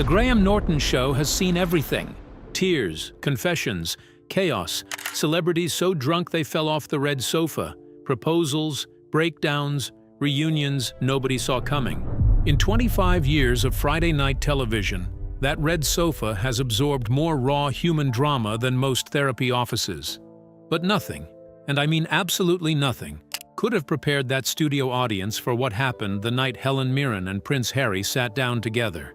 The Graham Norton show has seen everything. Tears, confessions, chaos, celebrities so drunk they fell off the red sofa, proposals, breakdowns, reunions nobody saw coming. In 25 years of Friday night television, that red sofa has absorbed more raw human drama than most therapy offices. But nothing, and I mean absolutely nothing, could have prepared that studio audience for what happened the night Helen Mirren and Prince Harry sat down together.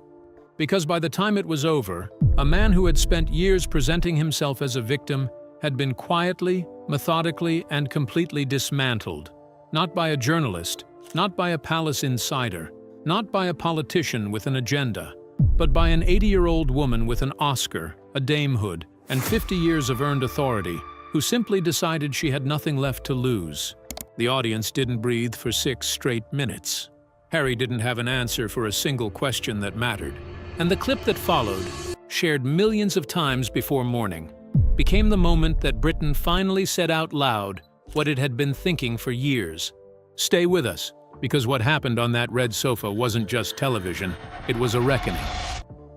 Because by the time it was over, a man who had spent years presenting himself as a victim had been quietly, methodically, and completely dismantled. Not by a journalist, not by a palace insider, not by a politician with an agenda, but by an 80-year-old woman with an Oscar, a damehood, and 50 years of earned authority, who simply decided she had nothing left to lose. The audience didn't breathe for 6 straight minutes. Harry didn't have an answer for a single question that mattered. And the clip that followed, shared millions of times before morning, became the moment that Britain finally said out loud what it had been thinking for years. Stay with us, because what happened on that red sofa wasn't just television, it was a reckoning.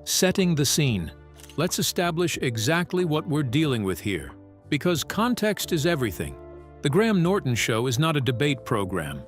Setting the scene. Let's establish exactly what we're dealing with here, because context is everything. The Graham Norton show is not a debate program.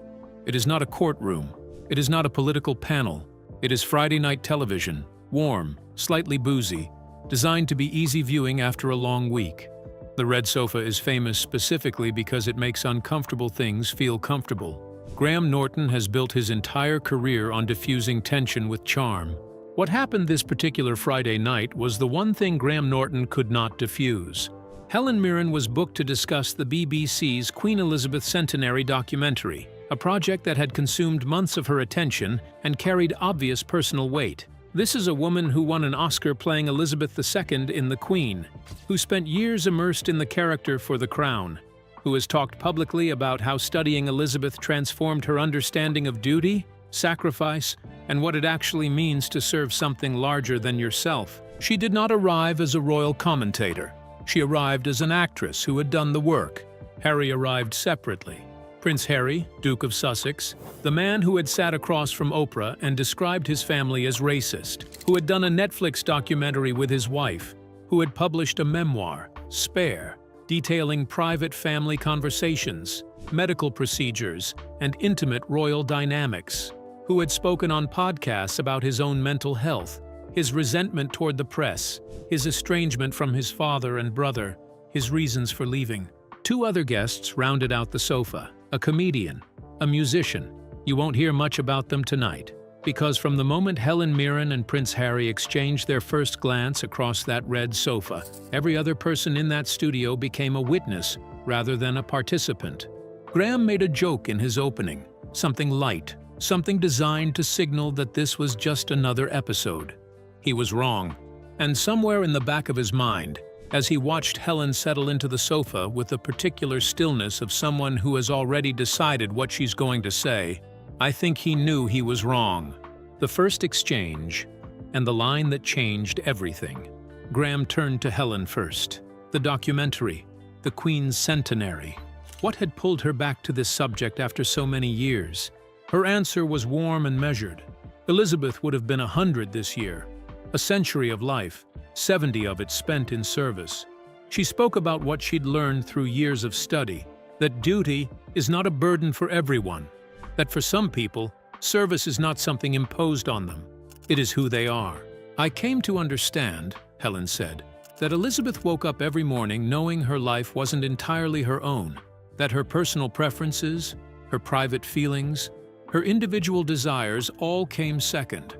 It is not a courtroom. It is not a political panel. It is Friday night television, warm, slightly boozy, designed to be easy viewing after a long week. The red sofa is famous specifically because it makes uncomfortable things feel comfortable. Graham Norton has built his entire career on diffusing tension with charm. What happened this particular Friday night was the one thing Graham Norton could not diffuse. Helen Mirren was booked to discuss the BBC's Queen Elizabeth Centenary documentary, a project that had consumed months of her attention and carried obvious personal weight. This is a woman who won an Oscar playing Elizabeth II in The Queen, who spent years immersed in the character for The Crown, who has talked publicly about how studying Elizabeth transformed her understanding of duty, sacrifice, and what it actually means to serve something larger than yourself. She did not arrive as a royal commentator. She arrived as an actress who had done the work. Harry arrived separately. Prince Harry, Duke of Sussex, the man who had sat across from Oprah and described his family as racist, who had done a Netflix documentary with his wife, who had published a memoir, Spare, detailing private family conversations, medical procedures, and intimate royal dynamics, who had spoken on podcasts about his own mental health, his resentment toward the press, his estrangement from his father and brother, his reasons for leaving. 2 other guests rounded out the sofa, a comedian, a musician. You won't hear much about them tonight, because from the moment Helen Mirren and Prince Harry exchanged their first glance across that red sofa, every other person in that studio became a witness rather than a participant. Graham made a joke in his opening, something light, something designed to signal that this was just another episode. He was wrong, and somewhere in the back of his mind, as he watched Helen settle into the sofa with the particular stillness of someone who has already decided what she's going to say, I think he knew he was wrong. The first exchange, and the line that changed everything. Graham turned to Helen first. The documentary, the Queen's centenary. What had pulled her back to this subject after so many years? Her answer was warm and measured. Elizabeth would have been 100 this year. A century of life, 70 of it spent in service. She spoke about what she'd learned through years of study, that duty is not a burden for everyone, that for some people, service is not something imposed on them. It is who they are. I came to understand, Helen said, that Elizabeth woke up every morning knowing her life wasn't entirely her own, that her personal preferences, her private feelings, her individual desires all came second.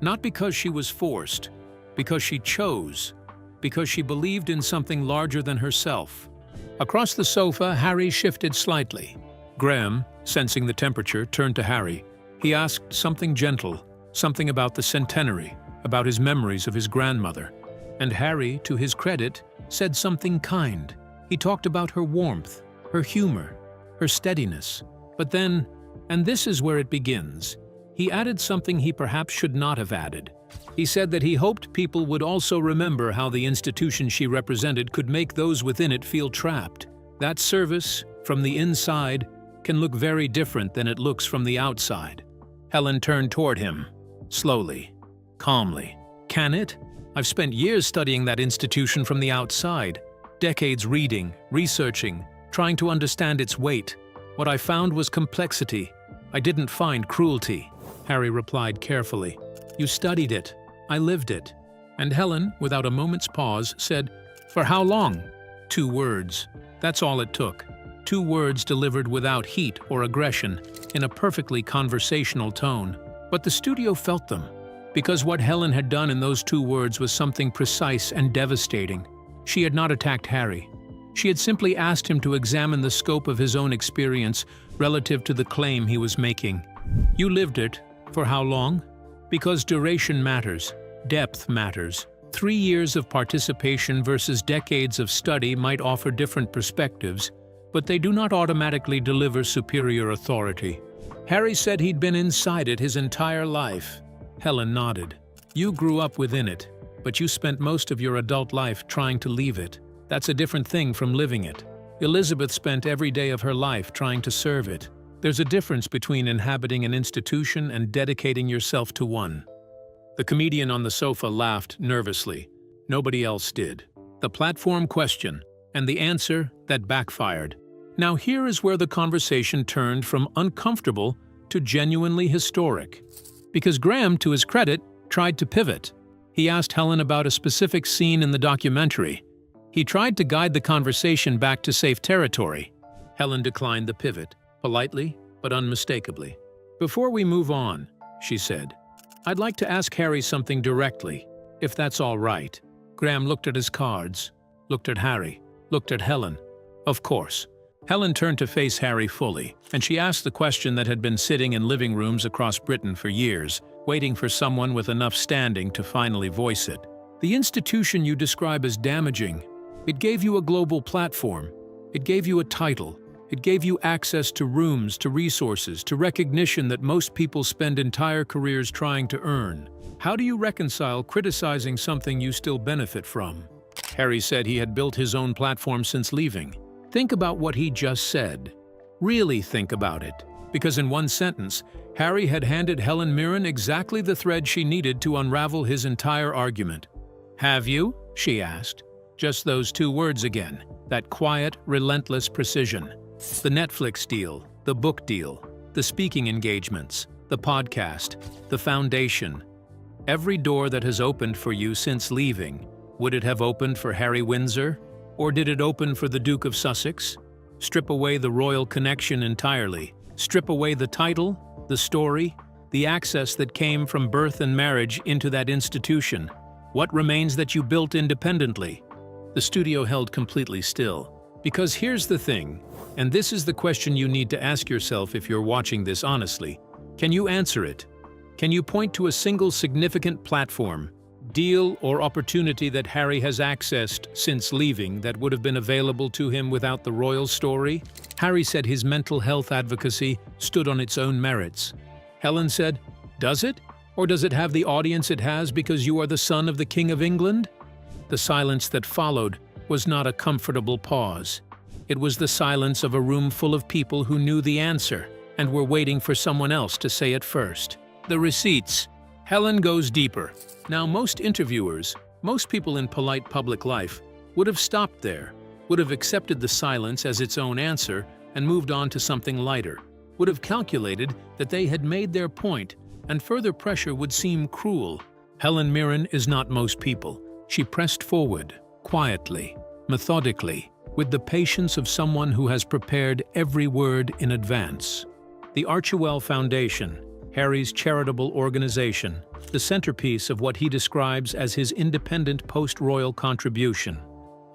Not because she was forced, because she chose, because she believed in something larger than herself. Across the sofa, Harry shifted slightly. Graham, sensing the temperature, turned to Harry. He asked something gentle, something about the centenary, about his memories of his grandmother. And Harry, to his credit, said something kind. He talked about her warmth, her humor, her steadiness. But then, and this is where it begins, he added something he perhaps should not have added. He said that he hoped people would also remember how the institution she represented could make those within it feel trapped. That service, from the inside, can look very different than it looks from the outside. Helen turned toward him, slowly, calmly. Can it? I've spent years studying that institution from the outside, decades reading, researching, trying to understand its weight. What I found was complexity. I didn't find cruelty. Harry replied carefully. You studied it. I lived it. And Helen, without a moment's pause, said, For how long? 2 words. That's all it took. 2 words delivered without heat or aggression, in a perfectly conversational tone. But the studio felt them, because what Helen had done in those 2 words was something precise and devastating. She had not attacked Harry. She had simply asked him to examine the scope of his own experience relative to the claim he was making. You lived it. For how long? Because duration matters. Depth matters. 3 years of participation versus decades of study might offer different perspectives, but they do not automatically deliver superior authority. Harry said he'd been inside it his entire life. Helen nodded. You grew up within it, but you spent most of your adult life trying to leave it. That's a different thing from living it. Elizabeth spent every day of her life trying to serve it. There's a difference between inhabiting an institution and dedicating yourself to one. The comedian on the sofa laughed nervously. Nobody else did. The platform question, and the answer that backfired. Now here is where the conversation turned from uncomfortable to genuinely historic. Because Graham, to his credit, tried to pivot. He asked Helen about a specific scene in the documentary. He tried to guide the conversation back to safe territory. Helen declined the pivot, politely but unmistakably. Before we move on, she said, I'd like to ask Harry something directly, if that's all right. Graham looked at his cards, looked at Harry, looked at Helen. Of course. Helen turned to face Harry fully, and she asked the question that had been sitting in living rooms across Britain for years, waiting for someone with enough standing to finally voice it. The institution you describe as damaging, it gave you a global platform. It gave you a title. It gave you access to rooms, to resources, to recognition that most people spend entire careers trying to earn. How do you reconcile criticizing something you still benefit from? Harry said he had built his own platform since leaving. Think about what he just said. Really think about it. Because in one sentence, Harry had handed Helen Mirren exactly the thread she needed to unravel his entire argument. Have you? She asked. Just those 2 words again. That quiet, relentless precision. The Netflix deal, the book deal, the speaking engagements, the podcast, the foundation. Every door that has opened for you since leaving, would it have opened for Harry Windsor? Or did it open for the Duke of Sussex? Strip away the royal connection entirely. Strip away the title, the story, the access that came from birth and marriage into that institution. What remains that you built independently? The studio held completely still. Because here's the thing, and this is the question you need to ask yourself if you're watching this honestly. Can you answer it? Can you point to a single significant platform, deal, or opportunity that Harry has accessed since leaving that would have been available to him without the royal story? Harry said his mental health advocacy stood on its own merits. Helen said, does it? Or does it have the audience it has because you are the son of the King of England? The silence that followed was not a comfortable pause. It was the silence of a room full of people who knew the answer and were waiting for someone else to say it first. The receipts. Helen goes deeper. Now, most interviewers, most people in polite public life, would have stopped there, would have accepted the silence as its own answer and moved on to something lighter, would have calculated that they had made their point and further pressure would seem cruel. Helen Mirren is not most people. She pressed forward, quietly, methodically, with the patience of someone who has prepared every word in advance. The Archewell Foundation, Harry's charitable organization, the centerpiece of what he describes as his independent post-royal contribution.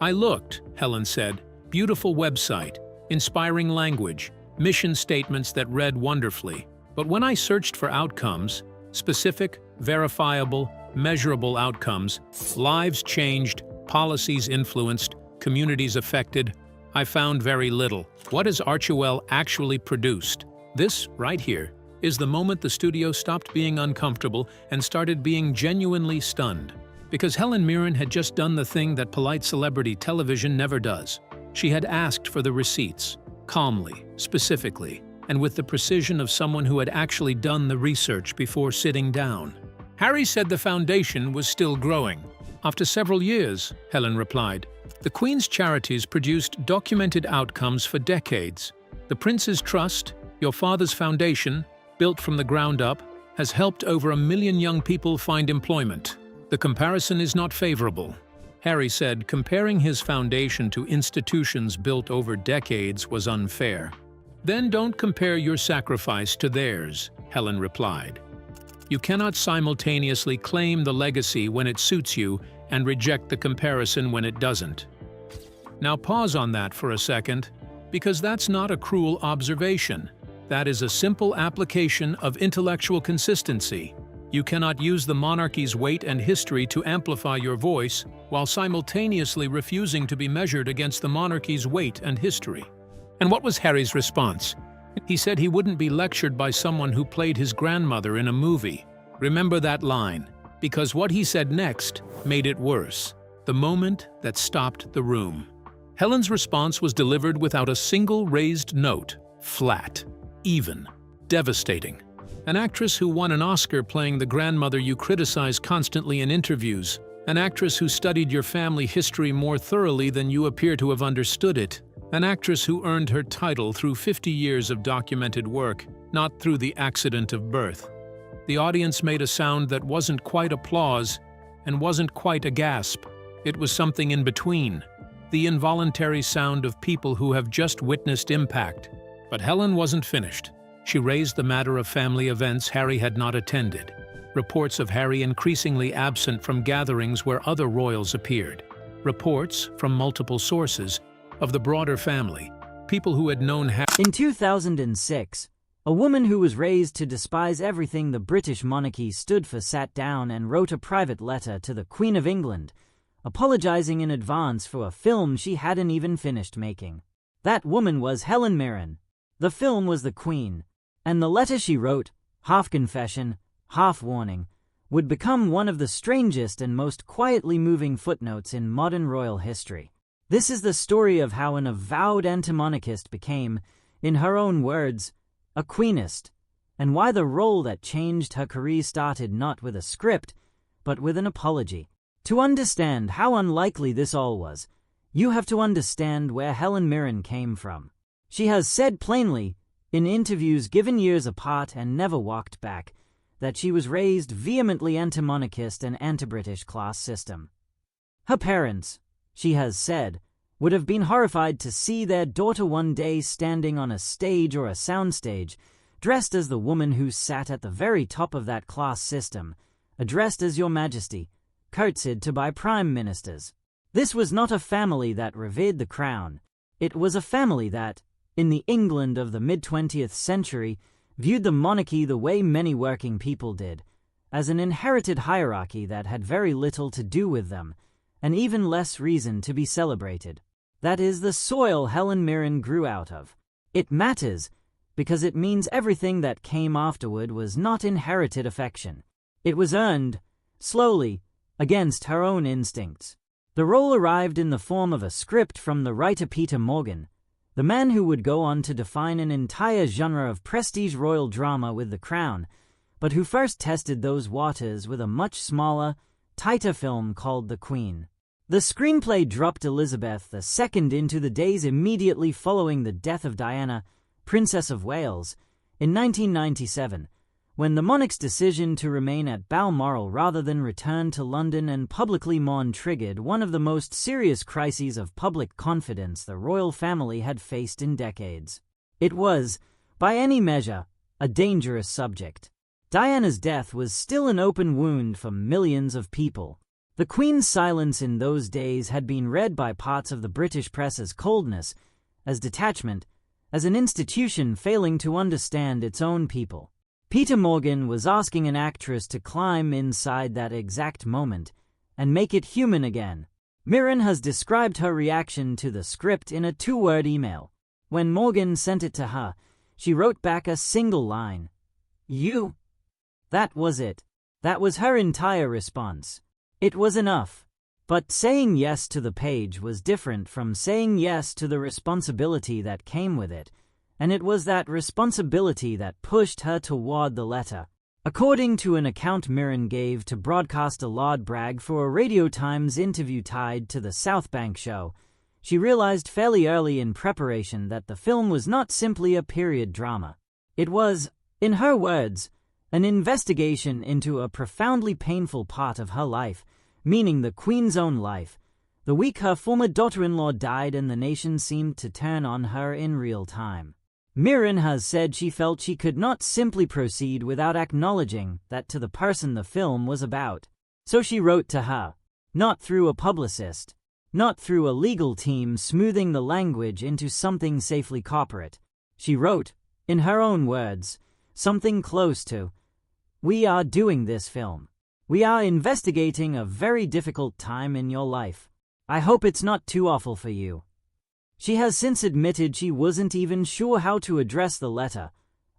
I looked, Helen said, beautiful website, inspiring language, mission statements that read wonderfully. But when I searched for outcomes, specific, verifiable, measurable outcomes, lives changed, policies influenced, communities affected, I found very little. What has Archewell actually produced? This, right here, is the moment the studio stopped being uncomfortable and started being genuinely stunned. Because Helen Mirren had just done the thing that polite celebrity television never does. She had asked for the receipts, calmly, specifically, and with the precision of someone who had actually done the research before sitting down. Harry said the foundation was still growing. After several years, Helen replied. The Queen's charities produced documented outcomes for decades. The Prince's Trust, your father's foundation, built from the ground up, has helped over 1 million young people find employment. The comparison is not favorable. Harry said comparing his foundation to institutions built over decades was unfair. Then don't compare your sacrifice to theirs, Helen replied. You cannot simultaneously claim the legacy when it suits you and reject the comparison when it doesn't. Now pause on that for a second, because that's not a cruel observation. That is a simple application of intellectual consistency. You cannot use the monarchy's weight and history to amplify your voice while simultaneously refusing to be measured against the monarchy's weight and history. And what was Harry's response? He said he wouldn't be lectured by someone who played his grandmother in a movie. Remember that line, because what he said next made it worse. The moment that stopped the room. Helen's response was delivered without a single raised note. Flat. Even. Devastating. An actress who won an Oscar playing the grandmother you criticize constantly in interviews. An actress who studied your family history more thoroughly than you appear to have understood it. An actress who earned her title through 50 years of documented work, not through the accident of birth. The audience made a sound that wasn't quite applause and wasn't quite a gasp. It was something in between. The involuntary sound of people who have just witnessed impact. But Helen wasn't finished. She raised the matter of family events Harry had not attended. Reports of Harry increasingly absent from gatherings where other royals appeared. Reports, from multiple sources, of the broader family, people who had known Harry. In 2006, a woman who was raised to despise everything the British monarchy stood for sat down and wrote a private letter to the Queen of England, apologizing in advance for a film she hadn't even finished making. That woman was Helen Mirren. The film was The Queen, and the letter she wrote, half confession, half warning, would become one of the strangest and most quietly moving footnotes in modern royal history. This is the story of how an avowed anti-monarchist became, in her own words, a queenist, and why the role that changed her career started not with a script, but with an apology. To understand how unlikely this all was, you have to understand where Helen Mirren came from. She has said plainly, in interviews given years apart and never walked back, that she was raised vehemently anti-monarchist and anti-British class system. Her parents, she has said, would have been horrified to see their daughter one day standing on a stage or a soundstage, dressed as the woman who sat at the very top of that class system, addressed as Your Majesty, curtsied to by prime ministers. This was not a family that revered the crown. It was a family that, in the England of the mid-20th century, viewed the monarchy the way many working people did, as an inherited hierarchy that had very little to do with them, and even less reason to be celebrated. That is the soil Helen Mirren grew out of. It matters, because it means everything that came afterward was not inherited affection. It was earned, slowly, against her own instincts. The role arrived in the form of a script from the writer Peter Morgan, the man who would go on to define an entire genre of prestige royal drama with The Crown, but who first tested those waters with a much smaller, tighter film called The Queen. The screenplay dropped Elizabeth II into the days immediately following the death of Diana, Princess of Wales, in 1997, when the monarch's decision to remain at Balmoral rather than return to London and publicly mourn triggered one of the most serious crises of public confidence the royal family had faced in decades. It was, by any measure, a dangerous subject. Diana's death was still an open wound for millions of people. The Queen's silence in those days had been read by parts of the British press as coldness, as detachment, as an institution failing to understand its own people. Peter Morgan was asking an actress to climb inside that exact moment and make it human again. Mirren has described her reaction to the script in a 2-word email. When Morgan sent it to her, she wrote back a single line. "You." That was it. That was her entire response. It was enough. But saying yes to the page was different from saying yes to the responsibility that came with it, and it was that responsibility that pushed her toward the letter. According to an account Mirren gave to broadcaster Lord Bragg for a Radio Times interview tied to the South Bank show, she realized fairly early in preparation that the film was not simply a period drama. It was, in her words, an investigation into a profoundly painful part of her life, meaning the Queen's own life, the week her former daughter-in-law died and the nation seemed to turn on her in real time. Mirren has said she felt she could not simply proceed without acknowledging that to the person the film was about. So she wrote to her, not through a publicist, not through a legal team smoothing the language into something safely corporate. She wrote, in her own words, something close to, "We are doing this film. We are investigating a very difficult time in your life. I hope it's not too awful for you." She has since admitted she wasn't even sure how to address the letter,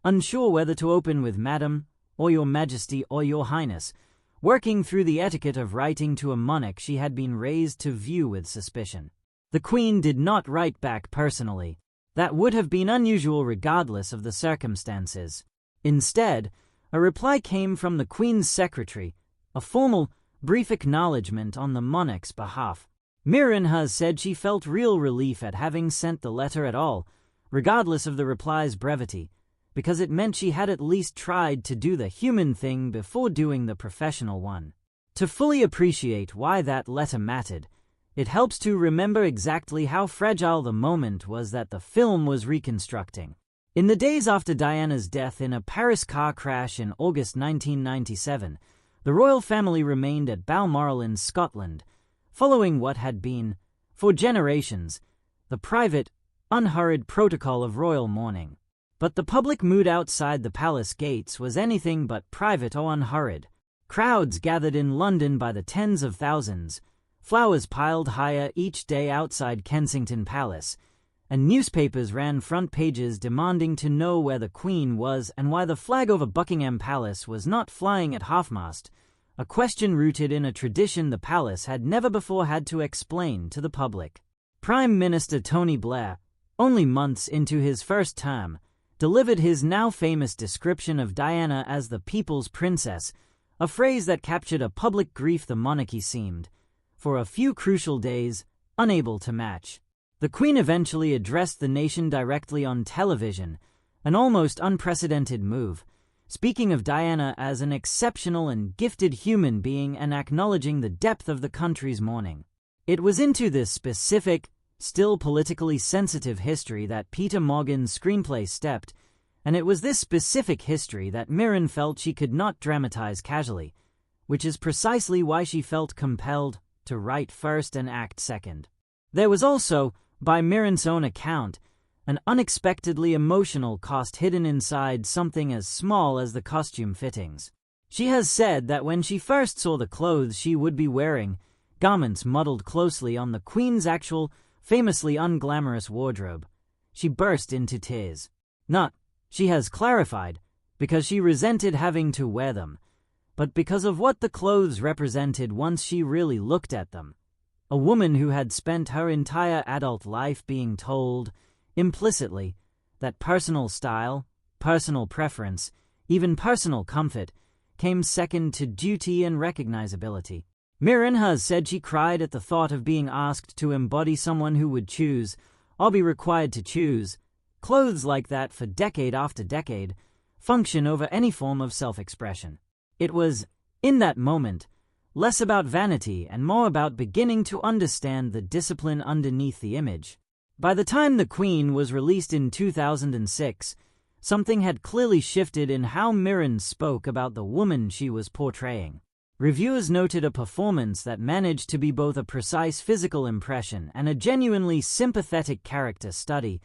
unsure whether to open with Madam, or Your Majesty, or Your Highness, working through the etiquette of writing to a monarch she had been raised to view with suspicion. The Queen did not write back personally. That would have been unusual regardless of the circumstances. Instead, a reply came from the Queen's secretary, a formal, brief acknowledgement on the monarch's behalf. Mirren has said she felt real relief at having sent the letter at all, regardless of the reply's brevity, because it meant she had at least tried to do the human thing before doing the professional one. To fully appreciate why that letter mattered, it helps to remember exactly how fragile the moment was that the film was reconstructing. In the days after Diana's death in a Paris car crash in August 1997, the royal family remained at Balmoral in Scotland, following what had been, for generations, the private, unhurried protocol of royal mourning. But the public mood outside the palace gates was anything but private or unhurried. Crowds gathered in London by the tens of thousands, flowers piled higher each day outside Kensington Palace, and newspapers ran front pages demanding to know where the Queen was and why the flag over Buckingham Palace was not flying at half-mast, a question rooted in a tradition the palace had never before had to explain to the public. Prime Minister Tony Blair, only months into his first term, delivered his now famous description of Diana as the people's princess, a phrase that captured a public grief the monarchy seemed, for a few crucial days, unable to match. The Queen eventually addressed the nation directly on television, an almost unprecedented move, speaking of Diana as an exceptional and gifted human being and acknowledging the depth of the country's mourning. It was into this specific, still politically sensitive history that Peter Morgan's screenplay stepped, and it was this specific history that Mirren felt she could not dramatize casually, which is precisely why she felt compelled to write first and act second. There was also, by Mirren's own account, an unexpectedly emotional cost hidden inside something as small as the costume fittings. She has said that when she first saw the clothes she would be wearing, garments modeled closely on the Queen's actual, famously unglamorous wardrobe, she burst into tears. Not, she has clarified, because she resented having to wear them, but because of what the clothes represented once she really looked at them. A woman who had spent her entire adult life being told, implicitly, that personal style, personal preference, even personal comfort, came second to duty and recognizability. Mirren has said she cried at the thought of being asked to embody someone who would choose, or be required to choose, clothes like that for decade after decade, function over any form of self-expression. It was, in that moment, less about vanity and more about beginning to understand the discipline underneath the image. By the time The Queen was released in 2006, something had clearly shifted in how Mirren spoke about the woman she was portraying. Reviewers noted a performance that managed to be both a precise physical impression and a genuinely sympathetic character study,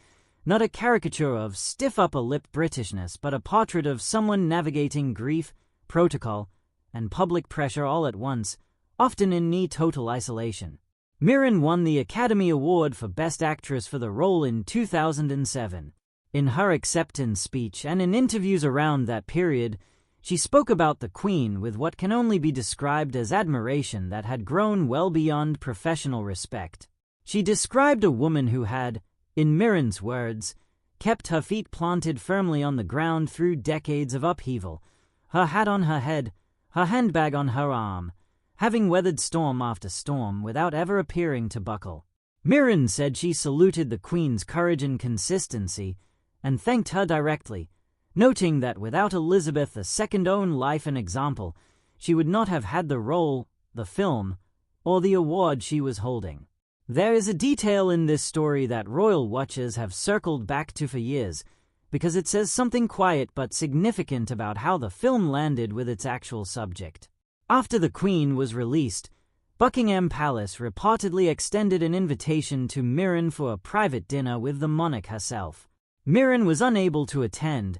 not a caricature of stiff upper-lip Britishness, but a portrait of someone navigating grief, protocol, and public pressure all at once, often in near total isolation. Mirren won the Academy Award for Best Actress for the role in 2007. In her acceptance speech and in interviews around that period, she spoke about the Queen with what can only be described as admiration that had grown well beyond professional respect. She described a woman who had, in Mirren's words, kept her feet planted firmly on the ground through decades of upheaval, her hat on her head, her handbag on her arm, having weathered storm after storm without ever appearing to buckle. Mirren said she saluted the Queen's courage and consistency and thanked her directly, noting that without Elizabeth II's own life and example, she would not have had the role, the film, or the award she was holding. There is a detail in this story that royal watchers have circled back to for years, because it says something quiet but significant about how the film landed with its actual subject. After The Queen was released, Buckingham Palace reportedly extended an invitation to Mirren for a private dinner with the monarch herself. Mirren was unable to attend,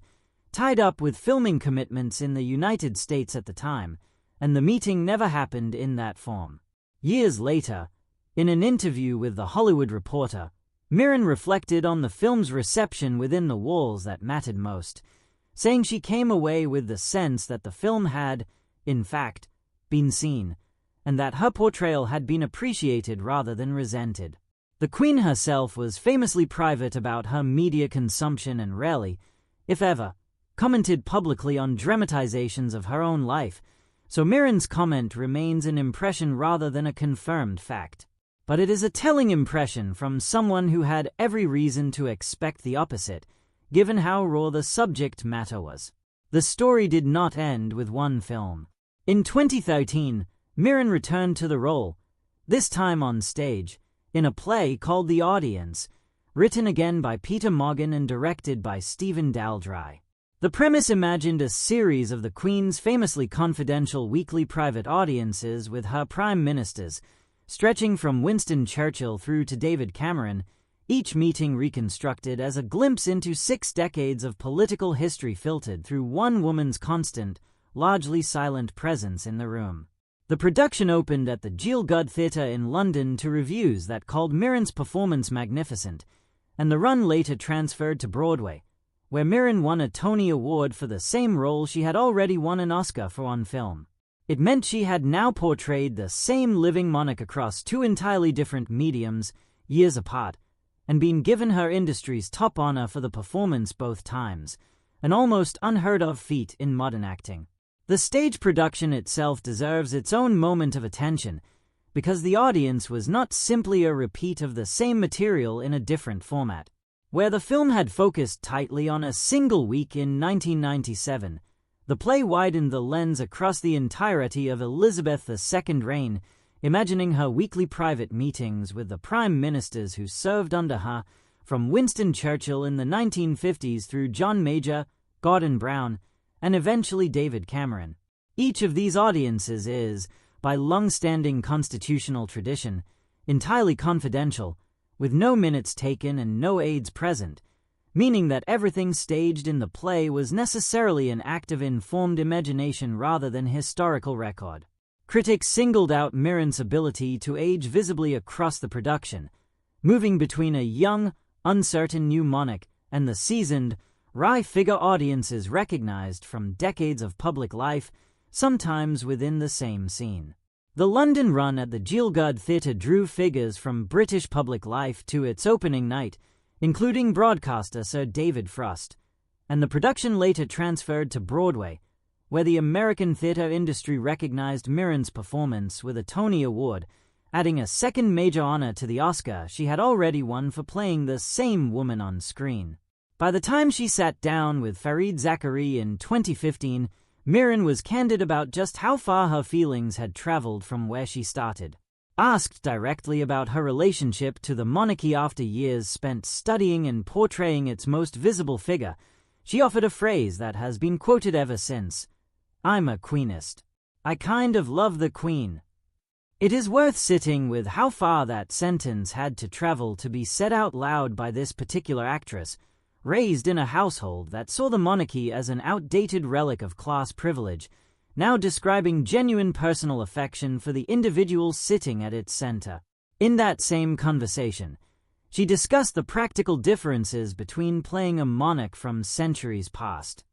tied up with filming commitments in the United States at the time, and the meeting never happened in that form. Years later, in an interview with The Hollywood Reporter, Mirren reflected on the film's reception within the walls that mattered most, saying she came away with the sense that the film had, in fact, been seen, and that her portrayal had been appreciated rather than resented. The Queen herself was famously private about her media consumption and rarely, if ever, commented publicly on dramatizations of her own life, so Mirren's comment remains an impression rather than a confirmed fact. But it is a telling impression from someone who had every reason to expect the opposite, given how raw the subject matter was. The story did not end with one film. In 2013, Mirren returned to the role, this time on stage, in a play called The Audience, written again by Peter Morgan and directed by Stephen Daldry. The premise imagined a series of the Queen's famously confidential weekly private audiences with her prime ministers, stretching from Winston Churchill through to David Cameron, each meeting reconstructed as a glimpse into 6 decades of political history filtered through one woman's constant, largely silent presence in the room. The production opened at the Gielgud Theatre in London to reviews that called Mirren's performance magnificent, and the run later transferred to Broadway, where Mirren won a Tony Award for the same role she had already won an Oscar for on film. It meant she had now portrayed the same living monarch across 2 entirely different mediums, years apart, and been given her industry's top honor for the performance both times, an almost unheard-of feat in modern acting. The stage production itself deserves its own moment of attention, because The Audience was not simply a repeat of the same material in a different format. Where the film had focused tightly on a single week in 1997, the play widened the lens across the entirety of Elizabeth II's reign, imagining her weekly private meetings with the prime ministers who served under her, from Winston Churchill in the 1950s through John Major, Gordon Brown, and eventually David Cameron. Each of these audiences is, by long-standing constitutional tradition, entirely confidential, with no minutes taken and no aides present, meaning that everything staged in the play was necessarily an act of informed imagination rather than historical record. Critics singled out Mirren's ability to age visibly across the production, moving between a young, uncertain new monarch and the seasoned, wry figure audiences recognized from decades of public life, sometimes within the same scene. The London run at the Gielgud Theatre drew figures from British public life to its opening night, including broadcaster Sir David Frost, and the production later transferred to Broadway, where the American theatre industry recognized Mirren's performance with a Tony Award, adding a second major honor to the Oscar she had already won for playing the same woman on screen. By the time she sat down with Fareed Zakaria in 2015, Mirren was candid about just how far her feelings had traveled from where she started. Asked directly about her relationship to the monarchy after years spent studying and portraying its most visible figure, she offered a phrase that has been quoted ever since: "I'm a queenist. I kind of love the Queen." It is worth sitting with how far that sentence had to travel to be said out loud by this particular actress, raised in a household that saw the monarchy as an outdated relic of class privilege, now describing genuine personal affection for the individual sitting at its center. In that same conversation, she discussed the practical differences between playing a monarch from centuries past